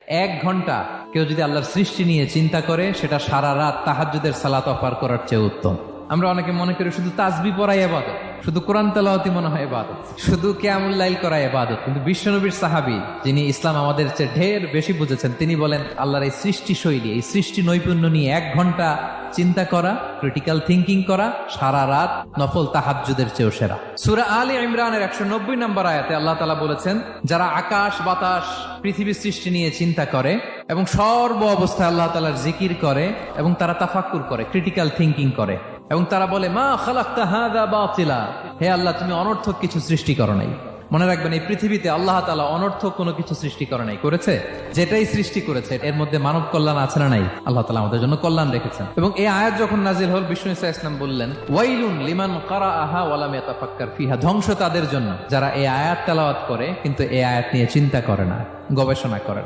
1 ঘন্টা কেউ যদি আল্লাহর সৃষ্টি নিয়ে চিন্তা করে, সেটা সারা রাত তাহাজ্জুদের সালাত পার করার চেয়ে উত্তম। আমরা অনেকে মনে করি শুধু তাসবিহ পড়াই ইবাদত, শুধু কোরআন তেলাওয়াতই মনে হয় ইবাদত, শুধু কিয়ামুল লাইল করা ইবাদত। কিন্তু বিশ্বনবীর সাহাবী, যিনি ইসলাম আমাদের চেয়ে ঢের বেশি বুঝেছেন, তিনি বলেন আল্লাহর এই সৃষ্টি শৈলী, এই সৃষ্টি নৈপুণ্য নিয়ে 1 ঘন্টা চিন্তা করা, ক্রিটিক্যাল থিঙ্কিং করা, সারা রাত নফল তাহাজ্জুদের চেয়েও সেরা। সূরা আলে ইমরানের 190 নম্বর আয়াতে আল্লাহ তাআলা বলেছেন, যারা আকাশ বাতাস পৃথিবী সৃষ্টি নিয়ে চিন্তা করে এবং সর্ব অবস্থায় আল্লাহ তাআলার জিকির করে এবং তারা তাফাক্কুর করে, ক্রিটিক্যাল থিঙ্কিং করে এবং তারা বলে মা খালাকতা হাযা বাতিলা, হে আল্লাহ তুমি অনর্থক কিছু সৃষ্টি করো নাই। মনে রাখবেন, এই পৃথিবীতে আল্লাহ তাআলা অনর্থক কোনো কিছু সৃষ্টি করে নাই, করেছে যেটাই সৃষ্টি করেছে এর মধ্যে মানব কল্যাণ আছে না নাই? আল্লাহ তাআলা আমাদের জন্য কল্যাণ রেখেছেন। এবং এই আয়াত যখন নাজিল হল, বিষ্ণু ঈসা ইসলাম বললেন ওয়াইলুন লিমান কারাআহা ওয়া লাম ইয়াতাফাক্কার ফিহা, ধ্বংস তাদের জন্য যারা এই আয়াত তেলাওয়াত করে কিন্তু এই আয়াত নিয়ে চিন্তা করে না, গবেষণা করে না।